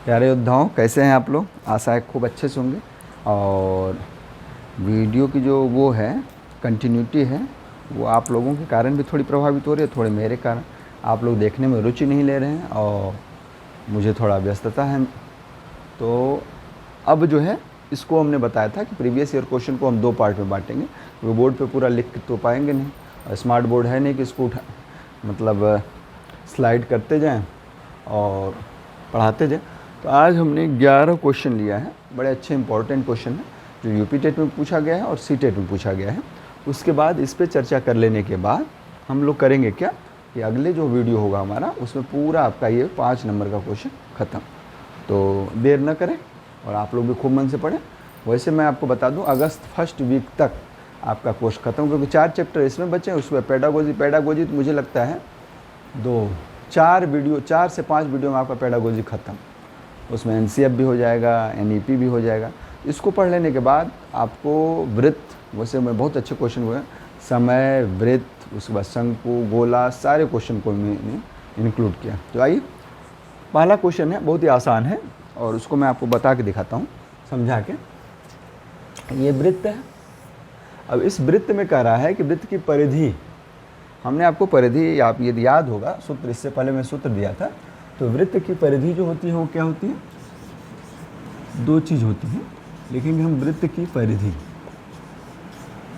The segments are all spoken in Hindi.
प्यारे योद्धाओं, कैसे हैं आप लोग? आशा है खूब अच्छे से होंगे। और वीडियो की जो वो है कंटिन्यूटी है वो आप लोगों के कारण भी थोड़ी प्रभावित हो रही है, थोड़े मेरे कारण। आप लोग देखने में रुचि नहीं ले रहे हैं और मुझे थोड़ा व्यस्तता है। तो अब जो है इसको हमने बताया था कि प्रीवियस ईयर क्वेश्चन को हम 2 पार्ट में बांटेंगे, क्योंकि बोर्ड पे पूरा लिख तो पाएंगे नहीं, और स्मार्ट बोर्ड है नहीं कि इसको मतलब स्लाइड करते जाएं और पढ़ाते जाएं। तो आज हमने 11 क्वेश्चन लिया है, बड़े अच्छे इंपॉर्टेंट क्वेश्चन है जो यूपी टेट में पूछा गया है और सी टेट में पूछा गया है। उसके बाद इस पर चर्चा कर लेने के बाद हम लोग करेंगे क्या कि अगले जो वीडियो होगा हमारा उसमें पूरा आपका ये 5 नंबर का क्वेश्चन ख़त्म। तो देर न करें और आप लोग भी खूब मन से पढ़ें। वैसे मैं आपको बता दूं, अगस्त फर्स्ट वीक तक आपका कोर्स ख़त्म, क्योंकि 4 चैप्टर इसमें बचे हैं। उसमें पेडागोजी तो मुझे लगता है 4 से 5 वीडियो में आपका पेडागोजी ख़त्म। उसमें एनसीएफ भी हो जाएगा, एनईपी भी हो जाएगा। इसको पढ़ लेने के बाद आपको वृत्त, वैसे में बहुत अच्छे क्वेश्चन हुए, समय, वृत्त, उसके बाद शंकु, गोला, सारे क्वेश्चन को मैंने इंक्लूड किया। तो आइए, पहला क्वेश्चन है, बहुत ही आसान है और उसको मैं आपको बता के दिखाता हूँ, समझा के। ये वृत्त है। अब इस वृत्त में कह रहा है कि वृत्त की परिधि, हमने आपको परिधि, आप यदि याद होगा सूत्र, इससे पहले मैं सूत्र दिया था। तो वृत्त की परिधि जो होती है वो क्या होती है? 2 चीज़ होती है। लिखेंगे हम वृत्त की परिधि।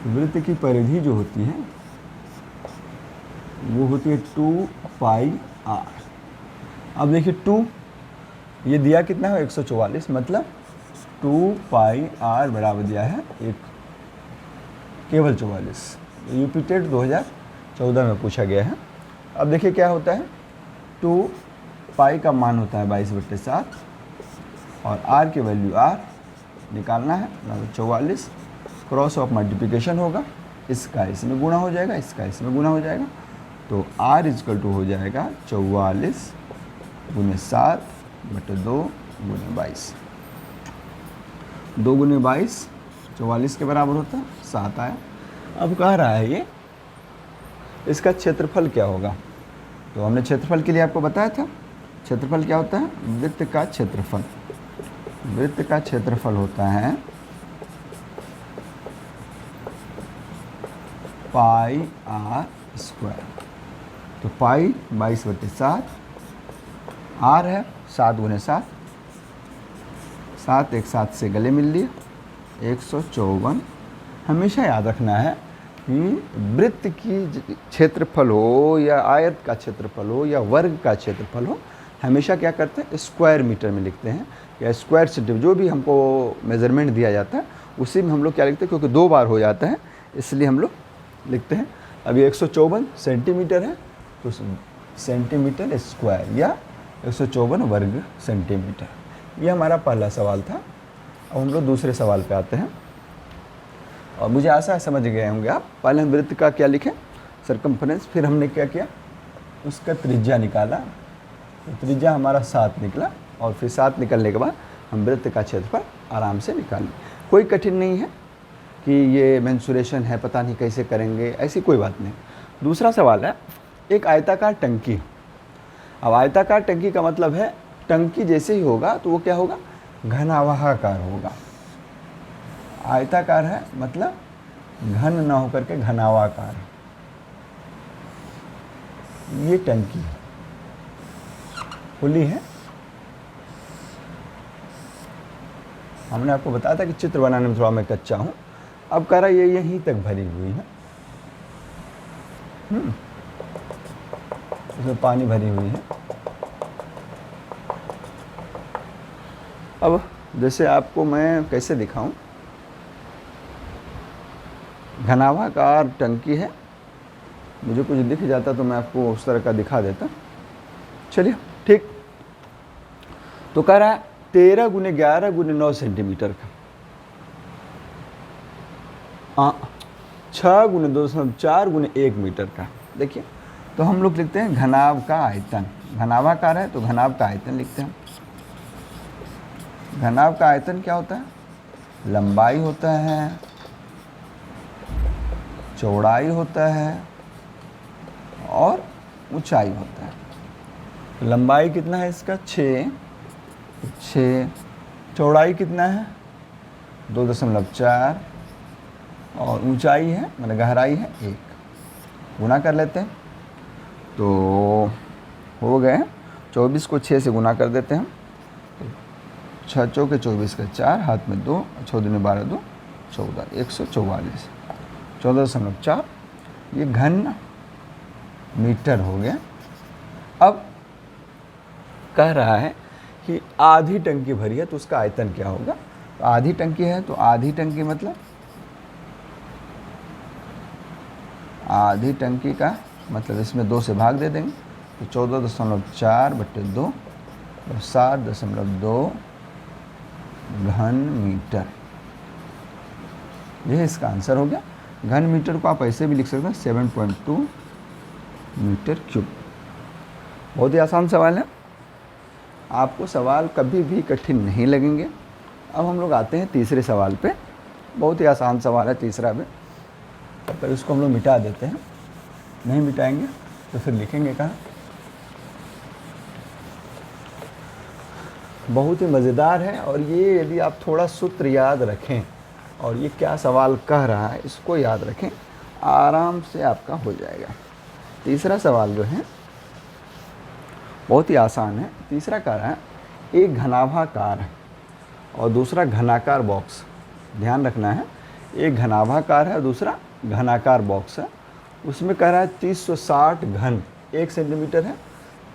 वृत्त की परिधि जो होती है वो होती है 2 पाई r। अब देखिए 2, ये दिया कितना है 144, मतलब 2 पाई r बराबर दिया है केवल 44। यूपी टेट 2014 में पूछा गया है। अब देखिए क्या होता है, 2 पाई का मान होता है 22/7 और r की वैल्यू r निकालना है, 44। क्रॉस ऑफ मल्टीप्लिकेशन होगा, इसका इसमें गुणा हो जाएगा, इसका इसमें गुणा हो जाएगा। तो r इक्वल टू हो जाएगा 44 × 7 बटे 2 × 22। 2 × 22 44 के बराबर होता है, 7 आया। अब कह रहा है ये इसका क्षेत्रफल क्या होगा। तो हमने क्षेत्रफल के लिए आपको बताया था, क्षेत्रफल क्या होता है? वृत्त का क्षेत्रफल। वृत्त का क्षेत्रफल होता है पाई r स्क्वायर। तो पाई 22/7, r है 7 × 7, 7 एक 7 से गले मिल लिए, 154। हमेशा याद रखना है कि वृत्त की क्षेत्रफल हो या आयत का क्षेत्रफल हो या वर्ग का क्षेत्रफल हो, हमेशा क्या करते हैं? स्क्वायर मीटर में लिखते हैं या स्क्वायर सेंटीमीटर, जो भी हमको मेज़रमेंट दिया जाता है उसी में हम लोग क्या लिखते हैं, क्योंकि 2 बार हो जाता है इसलिए हम लोग लिखते हैं। अभी 154 सेंटीमीटर है तो सेंटीमीटर स्क्वायर या 154 वर्ग सेंटीमीटर। ये हमारा पहला सवाल था। अब हम लोग दूसरे सवाल पे आते हैं और मुझे आशा है समझ गए होंगे आप। पहले हम वृत्त का क्या लिखें, सरकमफ्रेंस, फिर हमने क्या किया, उसका त्रिज्या निकाला। तो त्रिज्या हमारा 7 निकला और फिर 7 निकलने के बाद हम वृत्त का क्षेत्रफल आराम से निकालें। कोई कठिन नहीं है कि ये मेंसुरेशन है, पता नहीं कैसे करेंगे, ऐसी कोई बात नहीं। दूसरा सवाल है, एक आयताकार टंकी। अब आयताकार टंकी का मतलब है टंकी जैसे ही होगा तो वो क्या होगा? घनावाहाकार होगा। आयताकार है मतलब घन ना होकर के घनावाकार। ये टंकी खुली है। हमने आपको बताया था कि चित्र बनाने में थोड़ा मैं कच्चा हूं। अब कह रहा ये यहीं तक भरी हुई है, इसमें पानी भरी हुई है। अब जैसे आपको मैं कैसे दिखाऊं, घनावाकार टंकी है, मुझे कुछ दिख जाता तो मैं आपको उस तरह का दिखा देता। चलिए ठीक। तो कह रहा है 13 × 11 × 9 सेंटीमीटर का, 6 × 2.4 × 1 मीटर का। देखिए, तो हम लोग लिखते हैं घनाभ का आयतन। घनाभाकार है तो घनाभ का आयतन लिखते हैं। घनाभ का आयतन क्या होता है? लंबाई होता है, चौड़ाई होता है और ऊंचाई होता है। तो लंबाई कितना है इसका? 6 6, चौड़ाई कितना है 2.4 और ऊंचाई है मतलब गहराई है 1, गुना कर लेते हैं तो हो गए 24 को 6 से गुना कर देते हैं, 6 चौके 24 का 4, हाथ में 2, 6 दूनी 12, 2 14, 144, 14.4 ये घन मीटर हो गया। अब कह रहा है कि आधी टंकी भरी है तो उसका आयतन क्या होगा। तो आधी टंकी है तो आधी टंकी मतलब आधी टंकी का मतलब इसमें 2 से भाग दे देंगे तो 14.4/2 और 7.2 घन मीटर, यह इसका आंसर हो गया। घन मीटर को आप ऐसे भी लिख सकते हैं 7.2 मीटर क्यूब। बहुत ही आसान सवाल है, आपको सवाल कभी भी कठिन नहीं लगेंगे। अब हम लोग आते हैं तीसरे सवाल पे, बहुत ही आसान सवाल है तीसरा भी, पर इसको हम लोग मिटा देते हैं, नहीं मिटाएंगे तो फिर लिखेंगे कहाँ। बहुत ही मज़ेदार है और ये यदि आप थोड़ा सूत्र याद रखें और ये क्या सवाल कह रहा है इसको याद रखें, आराम से आपका हो जाएगा। तीसरा सवाल जो है बहुत ही आसान है। तीसरा कह रहा है एक घनाभाकार है और दूसरा घनाकार बॉक्स, ध्यान रखना है, एक घनाभाकार है और दूसरा घनाकार बॉक्स है। उसमें कह रहा है 3060 घन, 1 सेंटीमीटर है,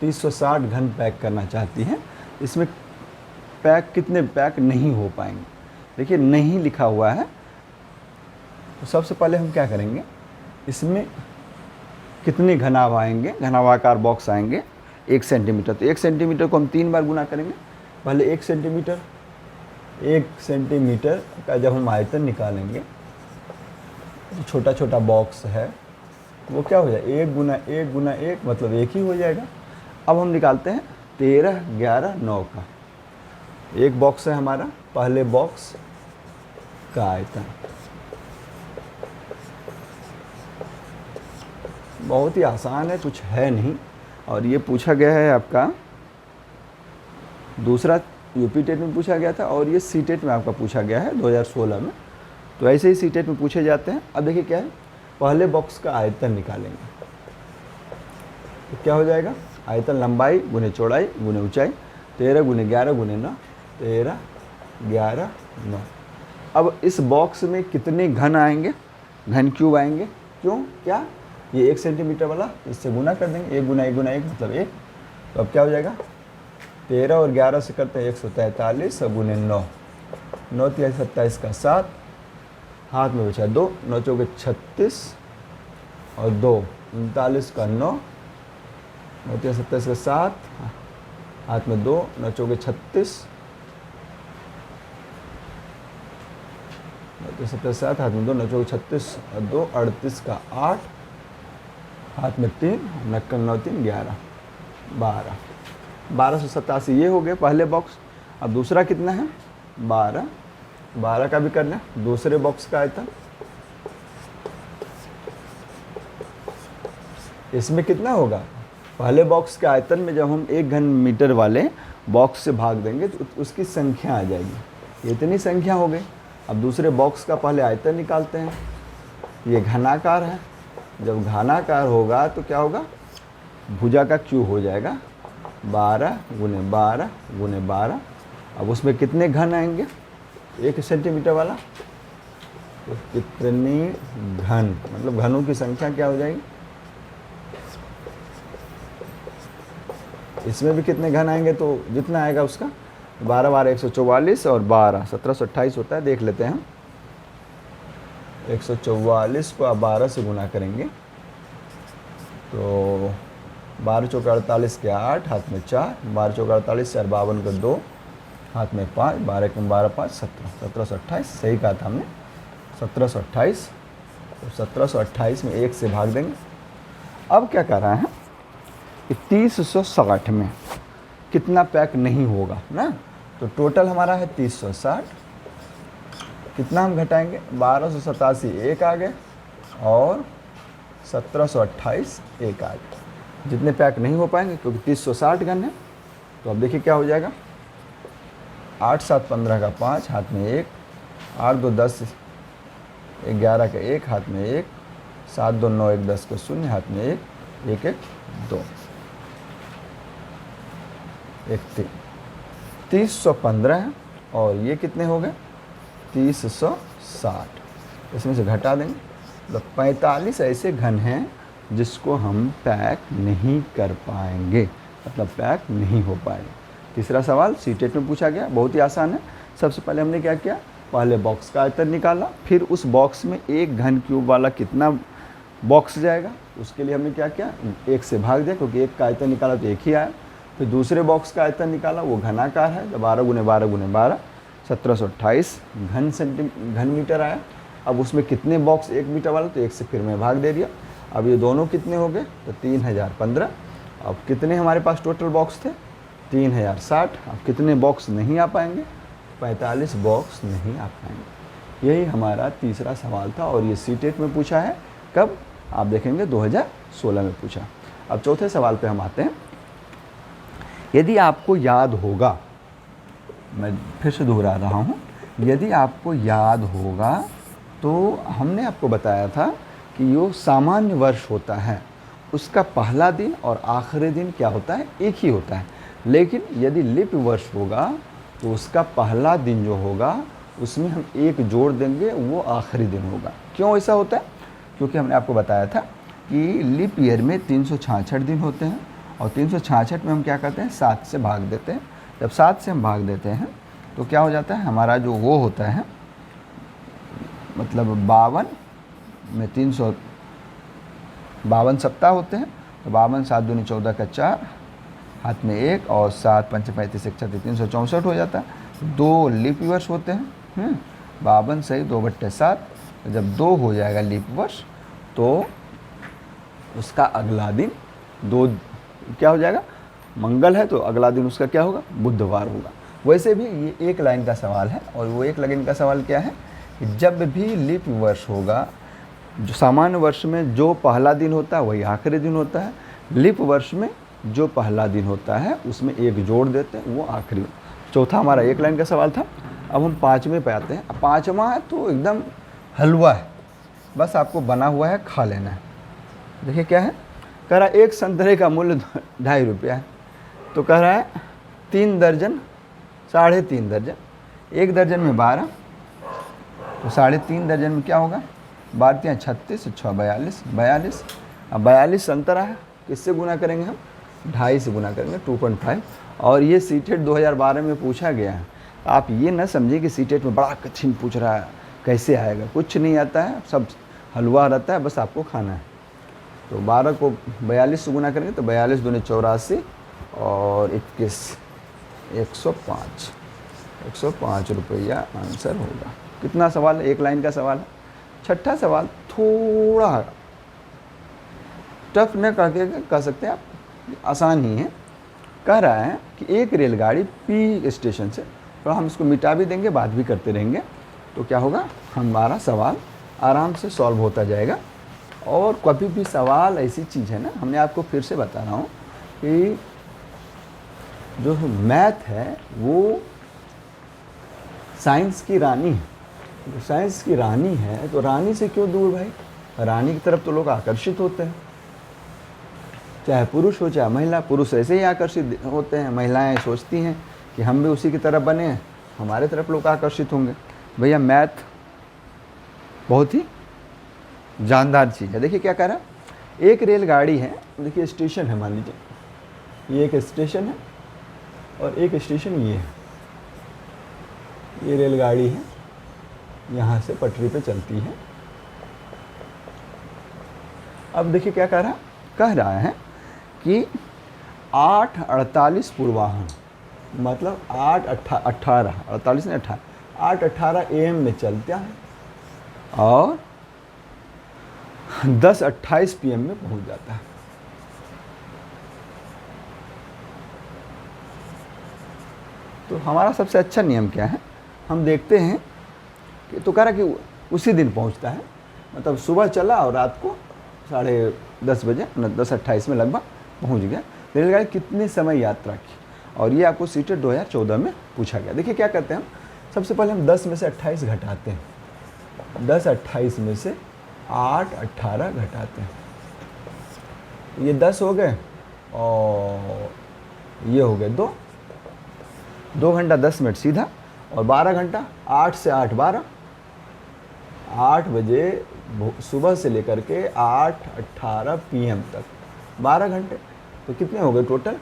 3060 घन पैक करना चाहती है। इसमें पैक कितने पैक नहीं हो पाएंगे, देखिए नहीं लिखा हुआ है। तो सबसे पहले हम क्या करेंगे, इसमें कितने घनाभ आएंगे, घनाभाकार बॉक्स आएंगे 1 सेंटीमीटर, तो 1 सेंटीमीटर को हम 3 बार गुना करेंगे। पहले 1 सेंटीमीटर का जब हम आयतन निकालेंगे तो छोटा छोटा बॉक्स है वो क्या हो जाए 1 गुना 1 गुना 1 मतलब 1 ही हो जाएगा। अब हम निकालते हैं 13, 11, 9 का। एक बॉक्स है हमारा, पहले बॉक्स का आयतन बहुत ही आसान है, कुछ है नहीं। और ये पूछा गया है आपका दूसरा यूपी टेट में पूछा गया था और ये सी टेट में आपका पूछा गया है 2016 में। तो ऐसे ही सी टेट में पूछे जाते हैं। अब देखिए क्या है, पहले बॉक्स का आयतन निकालेंगे तो क्या हो जाएगा, आयतन लंबाई गुने चौड़ाई गुने ऊंचाई, 13 गुने 11 गुने 9, 13, 11, 9। अब इस बॉक्स में कितने घन आएंगे, घन क्यूब आएंगे, क्यों क्या ये 1 सेंटीमीटर वाला इससे गुना कर देंगे, 1 गुना 1 गुना 1 मतलब 1। तो अब क्या हो जाएगा 13 और 11 से करते हैं 143 और गुने 9, 9 3 27 का 7, हाथ में बचा 2, 9 चौके 36 और 2 39 का 9, 9 3 27 का 7, हाथ में 2, 9 चौके 36, 9 3 27 7, हाथ में 2, 9 चौके 36 और 2 38 का 8, हाथ में 3, 9 3 11 12, 1287 ये हो गए पहले बॉक्स। अब दूसरा कितना है 12, 12 का भी कर लें, दूसरे बॉक्स का आयतन इसमें कितना होगा, पहले बॉक्स के आयतन में जब हम 1 घन मीटर वाले बॉक्स से भाग देंगे तो उसकी संख्या आ जाएगी, इतनी संख्या हो गई। अब दूसरे बॉक्स का पहले आयतन निकालते हैं, ये घनाकार है, जब घनाकार होगा तो क्या होगा भुजा का क्यूब हो जाएगा 12 गुने 12 गुने 12। अब उसमें कितने घन आएंगे 1 सेंटीमीटर वाला, तो कितनी घन मतलब घनों की संख्या क्या हो जाएगी, इसमें भी कितने घन आएंगे तो जितना आएगा उसका 12 12 144 और 12 1728 होता है, देख लेते हैं हम। 144 को आप 12 से गुना करेंगे तो 12 चौके 48 के 8, हाथ में 4, 12 चौके 48 4 52 का 2, हाथ में 5, 12 कम 12 5 17, 1728 सही कहा था हमने 1728। तो 1728 में 1 से भाग देंगे। अब क्या कर रहा है कि 3060 में कितना पैक नहीं होगा ना, तो टोटल हमारा है 3060, कितना हम घटाएंगे 1287 एक आ गए और 1728 एक आ गए, जितने पैक नहीं हो पाएंगे क्योंकि 3060 घन है। तो अब देखिए क्या हो जाएगा 8 7 15 का 5 हाथ में 1, 8 2 10 11 का 1 हाथ में 1, 7 2 9 1 10 का 0 हाथ में 1, 1 1 2, 1 3, 3015 है और ये कितने हो गए 3060, इसमें से घटा देंगे तो 45 ऐसे घन हैं जिसको हम पैक नहीं कर पाएंगे, मतलब पैक नहीं हो पाएंगे। तीसरा सवाल सीटेट में पूछा गया, बहुत ही आसान है। सबसे पहले हमने क्या किया, पहले बॉक्स का आयतन निकाला, फिर उस बॉक्स में एक घन क्यूब वाला कितना बॉक्स जाएगा उसके लिए हमने क्या किया, 1 से भाग दिया क्योंकि एक का आयतन निकाला तो 1 ही आया। फिर दूसरे बॉक्स का आयतन निकाला, वो घनाकार है, तो 12 × 12 × 12 1728 घन मीटर आया। अब उसमें कितने बॉक्स 1 मीटर वाला, तो 1 से फिर मैं भाग दे दिया। अब ये दोनों कितने हो गए, तो 3015। अब कितने हमारे पास टोटल बॉक्स थे, 3060। अब कितने बॉक्स नहीं आ पाएंगे, 45 बॉक्स नहीं आ पाएंगे। यही हमारा तीसरा सवाल था और ये सीटेट में पूछा है। कब, आप देखेंगे 2016 में पूछा। अब चौथे सवाल पे हम आते हैं। यदि आपको याद होगा, मैं फिर से दोहरा रहा हूँ, यदि आपको याद होगा तो हमने आपको बताया था कि जो सामान्य वर्ष होता है उसका पहला दिन और आखिरी दिन क्या होता है, एक ही होता है। लेकिन यदि लीप वर्ष होगा तो उसका पहला दिन जो होगा उसमें हम 1 जोड़ देंगे, वो आखिरी दिन होगा। क्यों ऐसा होता है, क्योंकि हमने आपको बताया था कि लीप ईयर में 366 दिन होते हैं और 366 में हम क्या करते हैं, 7 से भाग देते हैं। जब 7 से हम भाग देते हैं तो क्या हो जाता है, हमारा जो वो होता है, मतलब 52 में 352 सप्ताह होते हैं। तो 52 7 दूनी 14 का 4 हाथ में 1 और 7 5 35 1 36 364 हो जाता है। 2 लीप वर्ष होते हैं, 52 सही 2/7। जब 2 हो जाएगा लीप वर्ष तो उसका अगला दिन 2 क्या हो जाएगा, मंगल है तो अगला दिन उसका क्या होगा, बुधवार होगा। वैसे भी ये एक लाइन का सवाल है और वो एक लाइन का सवाल क्या है कि जब भी लीप वर्ष होगा, जो सामान्य वर्ष में जो पहला दिन होता है वही आखिरी दिन होता है, लीप वर्ष में जो पहला दिन होता है उसमें 1 जोड़ देते हैं, वो आखिरी। चौथा हमारा एक लाइन का सवाल था। अब हम 5वें पे आते हैं। 5वां है तो एकदम हलवा है, बस आपको बना हुआ है, खा लेना है। देखिए क्या है, कह रहा है 1 संतरे का मूल्य 2.5 रुपया है, तो कह रहा है 3 दर्जन 3.5 दर्जन, 1 दर्जन में 12 तो 3.5 दर्जन में क्या होगा, 12 36 6 42 42। अब 42 संतरा है, किससे गुना करेंगे हम, 2.5 से गुना करेंगे 2.5। और ये सीटेट 2012 में पूछा गया है। आप ये ना समझिए कि सीटेट में बड़ा कठिन पूछ रहा है, कैसे आएगा, कुछ नहीं आता है, सब हलवा रहता है, बस आपको खाना है। तो 12 को 42 से गुना करेंगे तो 42 दूनी 84 और 21 105 रुपया आंसर होगा। कितना सवाल है, एक लाइन का सवाल है। छठा सवाल थोड़ा टफ न करके कह सकते हैं आप, आसान ही है। कह रहा है कि एक रेलगाड़ी पी स्टेशन से, तो हम इसको मिटा भी देंगे, बात भी करते रहेंगे, तो क्या होगा, हमारा सवाल आराम से सॉल्व होता जाएगा। और कभी भी सवाल ऐसी चीज़ है ना, हमने आपको फिर से बता रहा हूँ कि जो मैथ है वो साइंस की रानी है। तो साइंस की रानी है तो रानी से क्यों दूर भाई, रानी की तरफ तो लोग आकर्षित होते हैं, चाहे पुरुष हो चाहे महिला। पुरुष ऐसे ही आकर्षित होते हैं, महिलाएं सोचती हैं कि हम भी उसी की तरफ बने, हमारे तरफ लोग आकर्षित होंगे। भैया मैथ बहुत ही जानदार चीज़ है। देखिए क्या कह रहा है, एक रेलगाड़ी है, देखिए स्टेशन है, मान लीजिए ये एक स्टेशन है और एक स्टेशन ये है, ये रेलगाड़ी है, यहाँ से पटरी पे चलती है। अब देखिए क्या कह रहा है कि 8:48 पूर्वाह्न, मतलब 8:18 AM में चलता है और 10:28 PM में पहुंच जाता है। तो हमारा सबसे अच्छा नियम क्या है, हम देखते हैं कि तो कह रहा कि उसी दिन पहुंचता है, मतलब सुबह चला और रात को 10:30 बजे 10:28 में लगभग पहुंच गया। रेलगाड़ी कितने समय यात्रा की, और ये आपको सीटेट 2014 में पूछा गया। देखिए क्या करते हैं हम, सबसे पहले हम 10 में से 28 घटाते हैं। 10 28 में से 8 18 घटाते हैं, ये 10 हो गए और ये हो गए 2 घंटा 10 मिनट सीधा, और 12 घंटा 8 से 8 12, 8 बजे सुबह से लेकर के 8:18 PM तक 12 घंटे। तो कितने हो गए टोटल?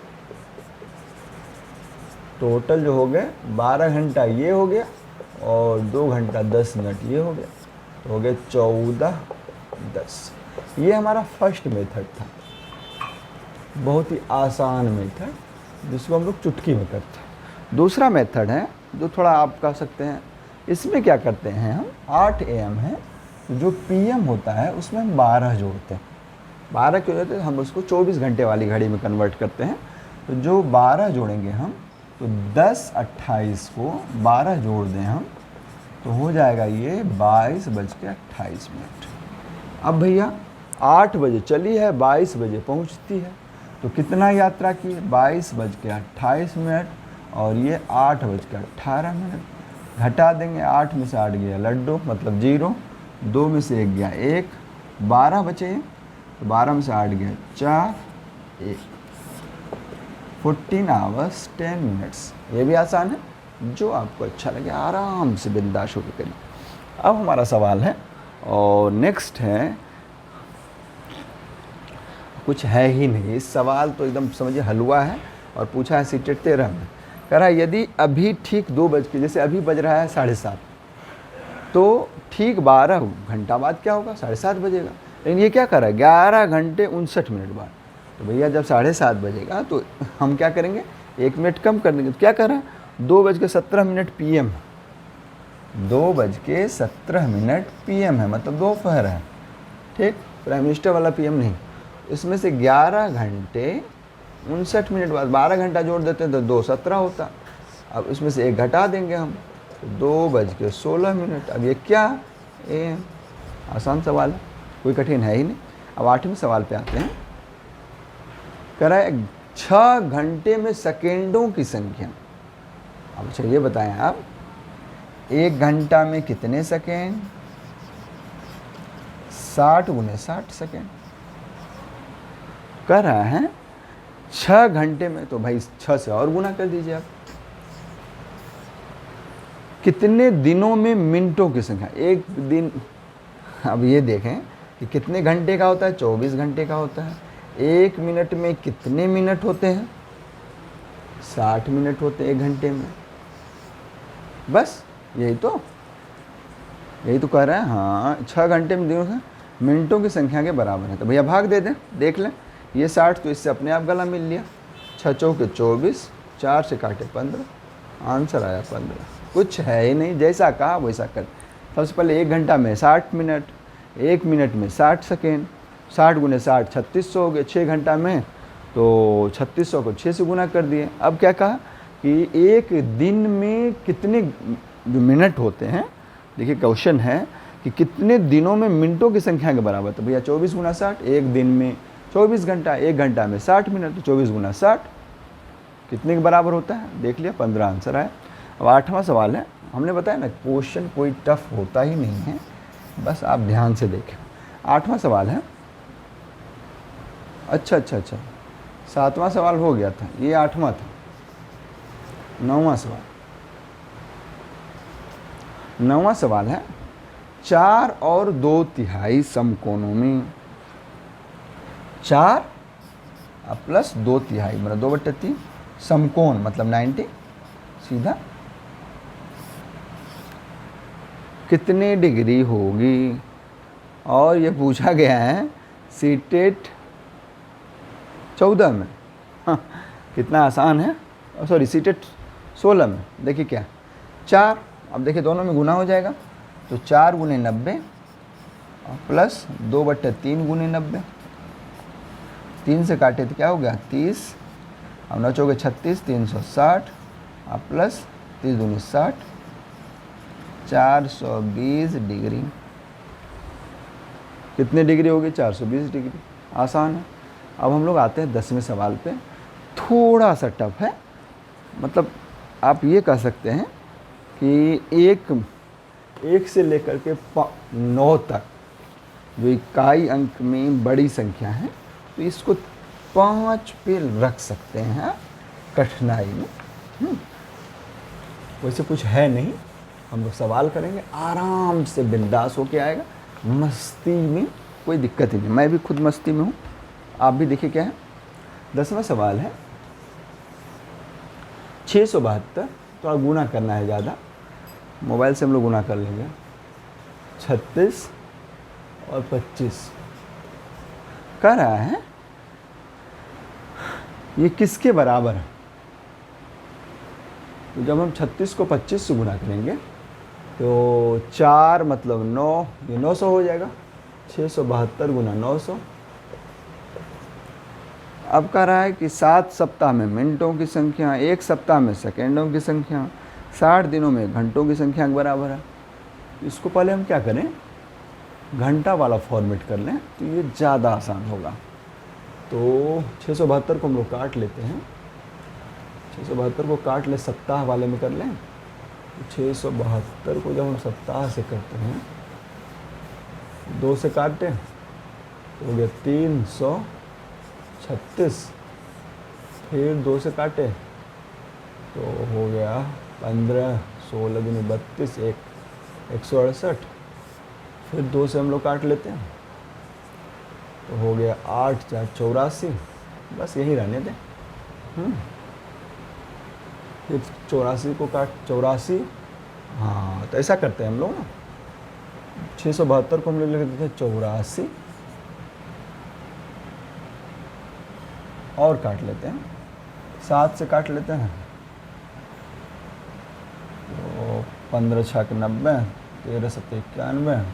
टोटल जो हो गए 12 घंटा ये हो गया और 2 घंटा 10 मिनट ये हो गया, तो हो गए 14 10। ये हमारा फर्स्ट मेथड था, बहुत ही आसान मेथड जिसको हम लोग चुटकी में करते हैं। दूसरा मेथड है जो थोड़ा आप कह सकते हैं, इसमें क्या करते हैं हम, 8 AM है, जो PM होता है उसमें हम 12 जोड़ते हैं। 12 क्यों जोड़ते हैं? हम उसको 24 घंटे वाली घड़ी में कन्वर्ट करते हैं। तो जो 12 जोड़ेंगे हम, तो 10 28 को 12 जोड़ दें हम, तो हो जाएगा ये 22:28। अब भैया 8 बजे चली है, 22 बजे पहुंचती है, तो कितना यात्रा की है? 22:28 और ये 8:18। घटा देंगे, 8 में से 8 गया लड्डू मतलब 0, 2 में से 1 गया 1, 12 बचे, तो 12 में से 8 गया 4, 1, 14 आवर्स 10 मिनट्स। ये भी आसान है, जो आपको अच्छा लगे आराम से बिंदास होकर करिए। अब हमारा सवाल है, और नेक्स्ट है, कुछ है ही नहीं, इस सवाल तो एकदम समझिए हलवा है, और पूछा है सीटेट 13 में। कह रहा है यदि अभी ठीक 2 बज के, जैसे अभी बज रहा है 7:30, तो ठीक 12 घंटा बाद क्या होगा? 7:30 बजेगा। लेकिन ये क्या कर रहा है? 11 घंटे 59 मिनट बाद। तो भैया जब 7:30 बजेगा तो हम क्या करेंगे? 1 मिनट कम कर देंगे। तो क्या कर रहा है? 2:17 PM, 2:17 PM है, मतलब दोपहर है, ठीक, प्राइम मिनिस्टर वाला PM नहीं। इसमें से 11 घंटे 59 मिनट बाद 12 घंटा जोड़ देते हैं तो 2:17 होता। अब इसमें से 1 घटा देंगे हम, तो 2:16। अब ये क्या? AM। आसान सवाल है, कोई कठिन है ही नहीं। अब 8वें सवाल पे आते हैं। कह रहा है 6 घंटे में सेकेंडों की संख्या। अब अच्छा ये बताएं आप, 1 घंटा में कितने सेकेंड? 60 × 60 सेकेंड। कह रहा है 6 घंटे में, तो भाई 6 से और गुना कर दीजिए आप। कितने दिनों में मिनटों की संख्या? एक दिन, अब ये देखें कि कितने घंटे का होता है? 24 घंटे का होता है। 1 मिनट में कितने मिनट होते हैं? 60 मिनट होते हैं 1 घंटे में। बस यही तो कह रहे हैं। हाँ, 6 घंटे में दिनों से मिनटों की संख्या के बराबर है। तो भैया भाग दे दें, देख लें, ये 60 तो इससे अपने आप गला मिल लिया। 6 चौके 24, 4 से काटे 15, आंसर आया 15। कुछ है ही नहीं, जैसा कहा वैसा कर। सबसे पहले 1 घंटा में 60 मिनट, 1 मिनट में 60 सेकेंड, 60 × 60 3600 हो गए। 6 घंटा में तो 3600 को 6 से गुना कर दिए। अब क्या कहा कि एक दिन में कितने जो मिनट होते हैं? देखिए क्वेश्चन है कि कितने दिनों में मिनटों की संख्या के बराबर। तो भैया 24 × 60, एक दिन में 24 घंटा, 1 घंटा में 60 मिनट, तो 24 × 60 कितने के बराबर होता है? देख लिया, 15 आंसर आया। अब 8वां सवाल है। हमने बताया ना, क्वेश्चन कोई टफ होता ही नहीं है, बस आप ध्यान से देखें। 8वां सवाल है। अच्छा 7वां सवाल हो गया था, ये 8वां था। 9वां सवाल, 9वां सवाल है 4 और 2/3 समकोणों में 4 + 2/3 मतलब 2/3 समकोण मतलब 90 सीधा कितने डिग्री होगी? और ये पूछा गया है सीटेट 14 में। हाँ, कितना आसान है। सॉरी, सीटेट 16 में। देखिए क्या, 4, अब देखिए दोनों में गुना हो जाएगा, तो 4 × 90 प्लस 2/3 × 90। 3 से काटे तो क्या हो गया? 30। अब 9 चौके 36, 360 और प्लस 30 दूनी 60, 420 डिग्री। कितने डिग्री होगी? 420 डिग्री। आसान है। अब हम लोग आते हैं 10वें सवाल पे। थोड़ा सा टफ है, मतलब आप ये कह सकते हैं कि एक से लेकर के 9 तक जो इकाई अंक में बड़ी संख्या है, तो इसको 5 पे रख सकते हैं कठिनाई में। वैसे कुछ है नहीं, हम लोग सवाल करेंगे, आराम से बिंदास होके आएगा, मस्ती में कोई दिक्कत ही नहीं। मैं भी खुद मस्ती में हूँ, आप भी देखिए क्या है। 10वां सवाल है 672, तो गुना करना है ज़्यादा, मोबाइल से हम लोग गुना कर लेंगे। 36 और 25 कह रहा है ये किसके बराबर है। तो जब हम 36 को 25 से गुना करेंगे तो 4 मतलब 9, ये 900 हो जाएगा। 672 गुना 900। अब कह रहा है कि 7 सप्ताह में मिनटों की संख्या, 1 सप्ताह में सेकेंडों की संख्या, 60 दिनों में घंटों की संख्या के बराबर है। इसको पहले हम क्या करें, घंटा वाला फॉर्मेट कर लें, तो ये ज़्यादा आसान होगा। तो 672 को हम लोग काट लेते हैं। 672 को काट ले, सप्ताह वाले में कर लें। तो 672 को जब हम सप्ताह से करते हैं, 2 से काटते हैं तो हो गया 336, फिर 2 से काटे तो हो गया 15, 16 दूनी 32, 168, फिर 2 से हम लोग काट लेते हैं तो हो गया 8 4 84। बस यही रहने दें। फिर 84 को काट 84, हाँ तो ऐसा करते हैं हम लोग ना। 672 को हम लोग लिख देते हैं 84 और काट लेते हैं, 7 से काट लेते हैं तो 15 6 90, 13 7 91,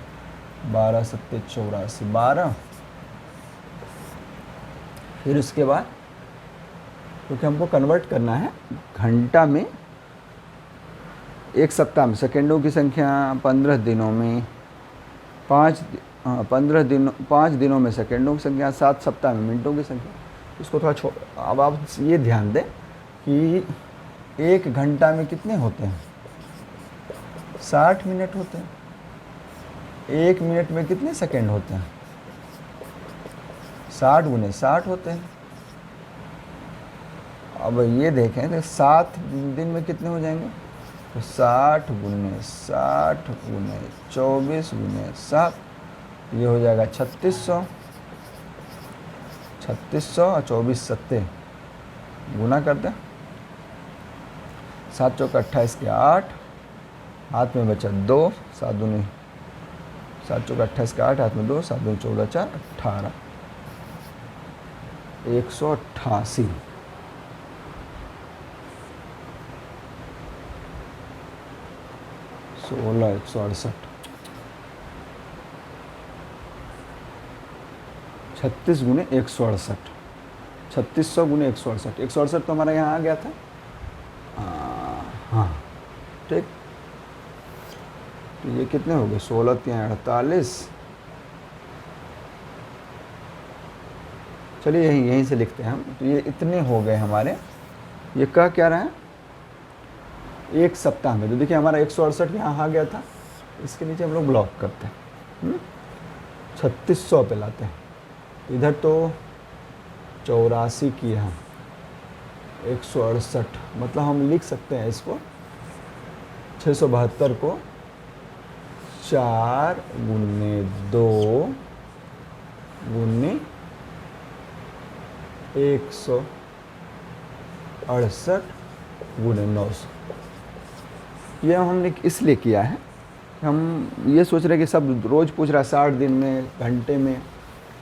12 7 84, 12। फिर उसके बाद क्योंकि हमको कन्वर्ट करना है घंटा में, 1 सप्ताह में सेकेंडों की संख्या, 15 दिनों में 5 दिनों में सेकेंडों की संख्या, 7 सप्ताह में मिनटों की संख्या। इसको थोड़ा अब आप ये ध्यान दें कि 1 घंटा में कितने होते हैं, 60 मिनट होते हैं। 1 मिनट में कितने सेकेंड होते हैं, 60 गुने 60 होते हैं। अब ये देखें तो 7 दिन में कितने हो जाएंगे, तो 60 गुने 60 गुने 24 गुने 7, ये हो जाएगा 3600। 3600 और 24 सत्ते गुना कर दें, 7 चौका 28 के 8, हाथ में बचा 2, 7 दूनी 7 चौका 28 के 8, हाथ में 2, 7 दूनी 14 4 18, 188। 16 168, 36 गुने 168, 3600 गुने 168, 168 तो हमारा यहाँ आ गया था। हाँ ठीक, तो ये कितने हो गए, 16 3 48। चलिए यहीं से लिखते हैं हम। तो ये इतने हो गए हमारे। ये कह क्या रहा है, 1 सप्ताह में। तो देखिए हमारा 168 यहाँ आ गया था, इसके नीचे हम लोग ब्लॉक करते हैं, 3600 पे लाते हैं। इधर तो 84 किया हम, 168, मतलब हम लिख सकते हैं इसको 672 को 4 गुने 2 गुने 168 गुने 900। यह हमने इसलिए किया है, हम ये सोच रहे हैं कि सब रोज़ पूछ रहा है 60 दिन में, घंटे में।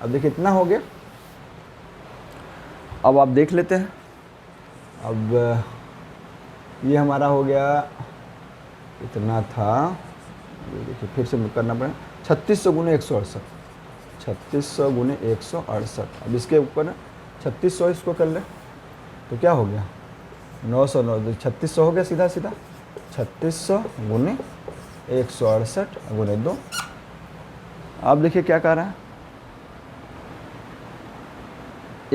अब देखिए इतना हो गया। अब आप देख लेते हैं। अब ये हमारा हो गया, इतना था, ये देखिए फिर से करना पड़ेगा, 3600 गुने 168, 3600 गुने 168। अब इसके ऊपर 3600 इसको कर ले तो क्या हो गया, 909, 3600 हो गया सीधा सीधा। 3600 गुने 168 गुने 2। अब देखिए क्या कह रहा है,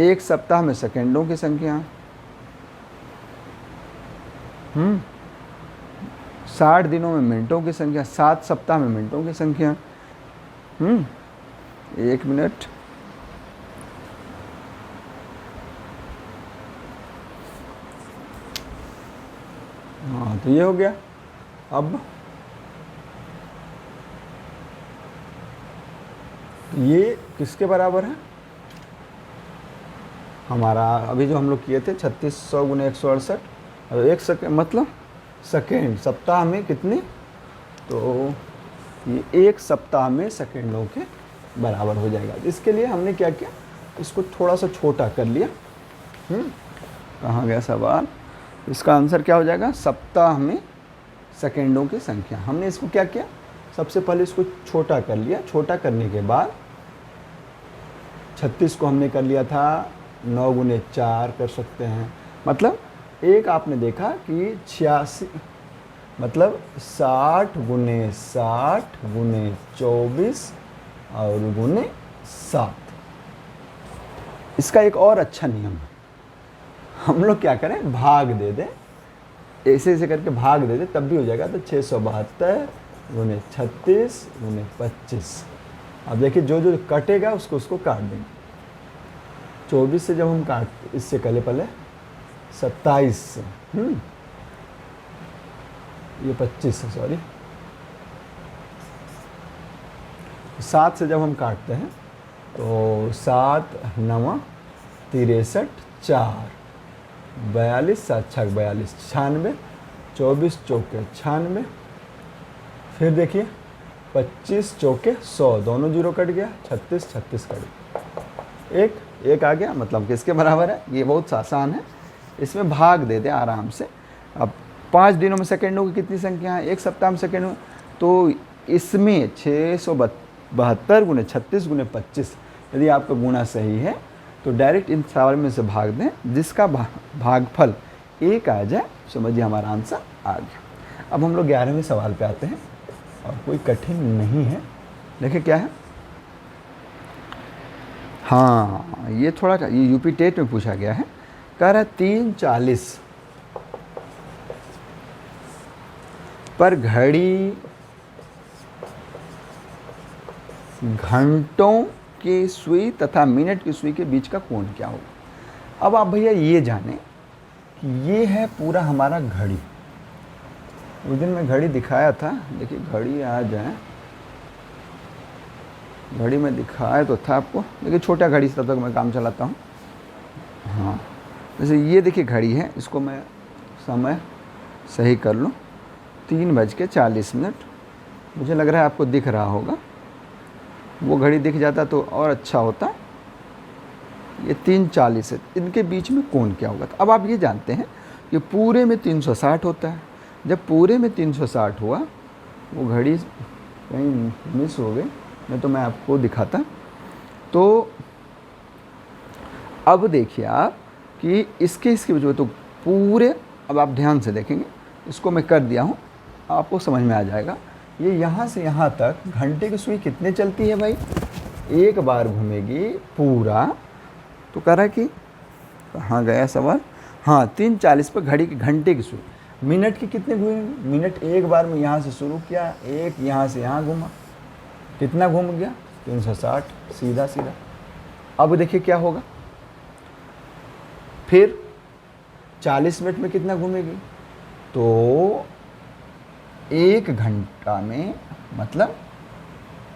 1 सप्ताह में सेकेंडों की संख्या, हम्म 60 दिनों में मिनटों की संख्या, 7 सप्ताह में मिनटों की संख्या। 1 मिनट, हाँ तो ये हो गया। अब ये किसके बराबर है? हमारा अभी जो हम लोग किए थे 3600 गुने 168, और 1 सेकेंड मतलब सेकेंड, सप्ताह में कितनी, तो ये 1 सप्ताह में सेकेंडों के बराबर हो जाएगा। इसके लिए हमने क्या किया, इसको थोड़ा सा छोटा कर लिया। कहाँ गया सवाल? इसका आंसर क्या हो जाएगा? सप्ताह में सेकेंडों की संख्या। हमने इसको क्या किया, सबसे पहले इसको छोटा कर लिया। छोटा करने के बाद 36 को हमने कर लिया था 9 गुने 4 कर सकते हैं। मतलब एक आपने देखा कि 86, मतलब 60 गुने 60 गुने 24 और गुने 7। इसका एक और अच्छा नियम है, हम लोग क्या करें, भाग दे दें, ऐसे ऐसे करके भाग दे दें, तब भी हो जाएगा। तो 672 गुने 36 गुने 25। अब देखिए जो जो कटेगा उसको उसको काट देंगे। 24 से जब हम काट, इससे पहले 27 से, ये 25 से, सॉरी 7 से जब हम काटते हैं तो 7 9 63 4 42 7 6 42 96, 24 चौके 96, फिर देखिए 25 चौके 100, दोनों जीरो कट गया, 36 36 कट गया, एक आ गया। मतलब किसके बराबर है? ये बहुत आसान है, इसमें भाग दे दे आराम से। अब 5 दिनों में सेकेंडों की कितनी संख्या है? 1 सप्ताह में सेकेंड में, तो इसमें 672 गुने 36 गुने 25, यदि आपका गुणा सही है तो डायरेक्ट इन सवाल में से भाग दें, जिसका भागफल 1 आ जाए, समझिए हमारा आंसर आ गया। अब हम लोग 11वें सवाल पे आते हैं, और कोई कठिन नहीं है। देखिए क्या है, हाँ ये थोड़ा, ये यूपी टेट में पूछा गया है। कह रहा है 3:40 पर घड़ी घंटों की सुई तथा मिनट की सुई के बीच का कोण क्या होगा? अब आप भैया ये जानें कि ये है पूरा हमारा घड़ी। उस दिन मैं घड़ी दिखाया था, देखिए घड़ी आ जाए, घड़ी में दिखाया तो था आपको, देखिए छोटा घड़ी से तब तक मैं काम चलाता हूँ। हाँ जैसे ये देखिए घड़ी है, इसको मैं समय सही कर लूँ, 3:40। मुझे लग रहा है आपको दिख रहा होगा, वो घड़ी दिख जाता तो और अच्छा होता। ये 3:40 है, इनके बीच में कोण क्या होगा? तो अब आप ये जानते हैं कि पूरे में 360 होता है। जब पूरे में 360 हुआ, वो घड़ी कहीं मिस हो गई, नहीं तो मैं आपको दिखाता। तो अब देखिए आप कि इसके बीच में तो पूरे, अब आप ध्यान से देखेंगे, इसको मैं कर दिया हूँ, आपको समझ में आ जाएगा। ये यहाँ से यहाँ तक घंटे की सुई कितने चलती है भाई? एक बार घूमेगी पूरा। तो कह रहा है कि कहाँ गया सवाल, हाँ 3:40 पर घड़ी की घंटे की सुई, मिनट की कितने घूमेंगे? मिनट एक बार में यहाँ से शुरू किया, एक यहाँ से यहाँ घूमा, कितना घूम गया? 360, सीधा सीधा। अब देखिए क्या होगा, फिर 40 मिनट में कितना घूमेगी? तो 1 घंटा में, मतलब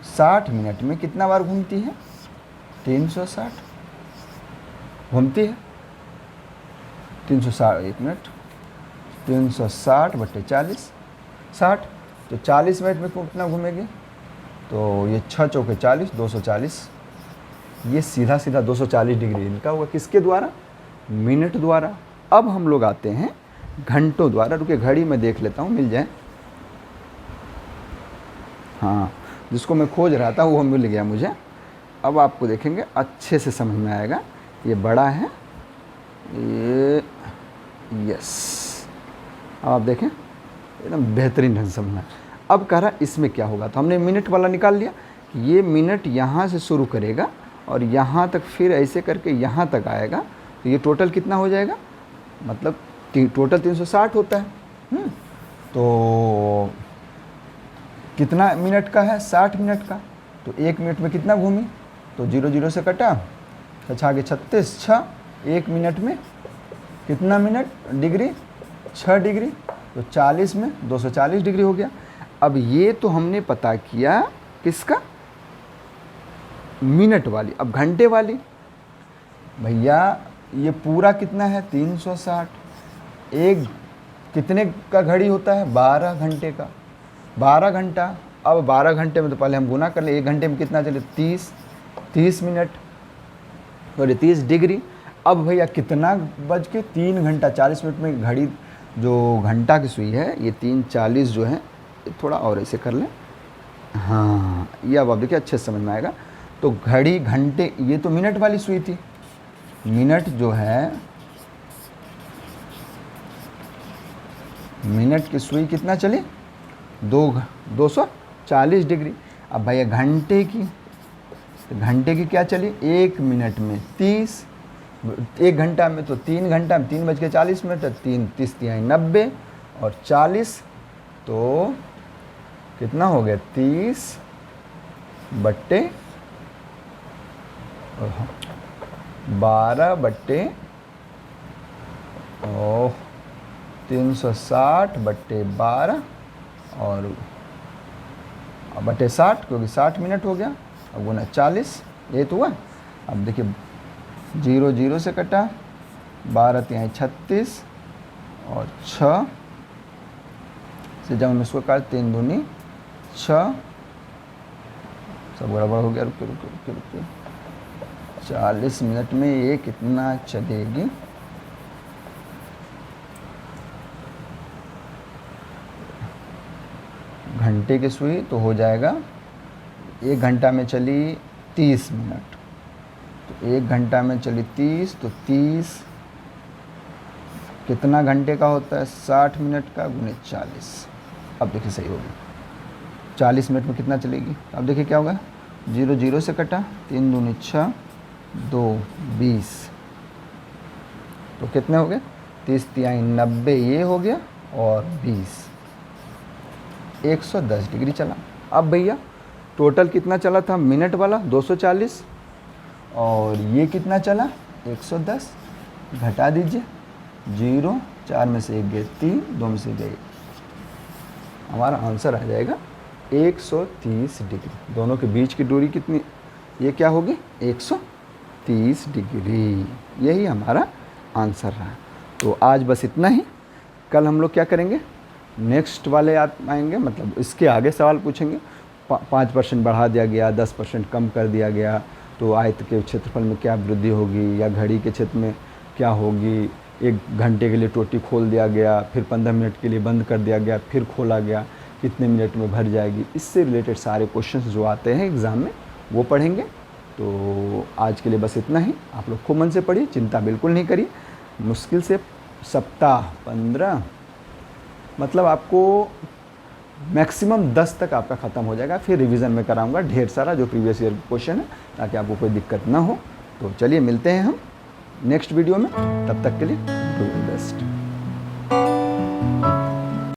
60 मिनट में कितना बार घूमती है? 360 घूमती है। 360, 1 मिनट, 360/40, 60, तो 40 मिनट में कितना घूमेगी? तो ये 6 चौके 40, 240। ये सीधा सीधा 240 डिग्री इनका होगा, किसके द्वारा? मिनट द्वारा। अब हम लोग आते हैं घंटों द्वारा। रुकिए घड़ी में देख लेता हूँ, मिल जाए। हाँ जिसको मैं खोज रहा था वो मिल गया मुझे। अब आपको देखेंगे अच्छे से समझ में आएगा। ये बड़ा है, ये यस, अब आप देखें एकदम बेहतरीन ढंग से समझना। अब कह रहा इसमें क्या होगा, तो हमने मिनट वाला निकाल लिया कि ये मिनट यहाँ से शुरू करेगा और यहाँ तक, फिर ऐसे करके यहाँ तक आएगा। तो ये टोटल कितना हो जाएगा? मतलब टोटल 360 होता है, तो कितना मिनट का है, 60 मिनट का, तो 1 मिनट में कितना घूमी, तो 0 0 से कटा, 6 आगे 36, 6, 1 मिनट में कितना मिनट डिग्री, 6 डिग्री, तो 40 में 240 डिग्री हो गया। अब ये तो हमने पता किया किसका, मिनट वाली। अब घंटे वाली, भैया ये पूरा कितना है 360, एक कितने का घड़ी होता है, 12 घंटे का, 12 घंटा। अब 12 घंटे में तो पहले हम गुना कर ले, 1 घंटे में कितना चले 30 मिनट और 30 डिग्री। अब भैया कितना बज के 3 घंटा 40 मिनट में घड़ी जो घंटा की सुई है ये 3:40 जो है, थोड़ा और ऐसे कर लें, हाँ ये अब देखिए अच्छे से समझ में आएगा। तो घड़ी घंटे, ये तो मिनट वाली सुई थी, मिनट जो है, मिनट की सुई कितना चली 240 डिग्री। अब भैया घंटे की, तो घंटे की क्या चली, 1 मिनट में 30, 1 घंटा में तो 3 घंटा में 3:40 मिनट, 3 30 90 और 40, तो कितना हो गया 30 बट्टे 12 बट्टे 360 बट्टे 12 और बट्टे 60, क्योंकि 60 मिनट हो गया, अब गुना 40, ये तो हुआ। अब देखिए 0 0 से कटा, 12 3 36 और 6 से जब हम इसको काट 3 दूनी 6, सब गड़बड़ हो गया, रुकिए 40 मिनट में ये कितना चलेगी, घंटे की सुई तो हो जाएगा, 1 घंटा में चली 30 मिनट, तो 1 घंटा में चली 30, तो 30 कितना घंटे का होता है 60 मिनट का गुने 40। अब देखिए सही होगी, 40 मिनट में कितना चलेगी, अब देखिए क्या होगा, 0 0 से कटा, 3 दूनी 6, 2 20, तो कितने हो गए 30 3 90, ये हो गया और 20, 110 डिग्री चला। अब भैया टोटल कितना चला था मिनट वाला 240 और ये कितना चला 110, घटा दीजिए, 0 4 में से 1 गए 3, 2 में से गए, हमारा आंसर आ जाएगा 130 डिग्री। दोनों के बीच की दूरी कितनी, ये क्या होगी 130 डिग्री, यही हमारा आंसर रहा। तो आज बस इतना ही, कल हम लोग क्या करेंगे, नेक्स्ट वाले आएंगे, मतलब इसके आगे सवाल पूछेंगे, 5% बढ़ा दिया गया, 10% कम कर दिया गया, तो आयत के क्षेत्रफल में क्या वृद्धि होगी, या घड़ी के क्षेत्र में क्या होगी, 1 घंटे के लिए टोटी खोल दिया गया, फिर 15 मिनट के लिए बंद कर दिया गया, फिर खोला गया, कितने मिनट में भर जाएगी, इससे रिलेटेड सारे क्वेश्चंस जो आते हैं एग्ज़ाम में वो पढ़ेंगे। तो आज के लिए बस इतना ही, आप लोग खूब मन से पढ़िए, चिंता बिल्कुल नहीं करिए। मुश्किल से सप्ताह 15, मतलब आपको मैक्सिमम 10 तक आपका ख़त्म हो जाएगा, फिर रिवीजन में कराऊंगा ढेर सारा जो प्रीवियस ईयर क्वेश्चन है, ताकि आपको कोई दिक्कत ना हो। तो चलिए मिलते हैं हम नेक्स्ट वीडियो में, तब तक के लिए डू द बेस्ट।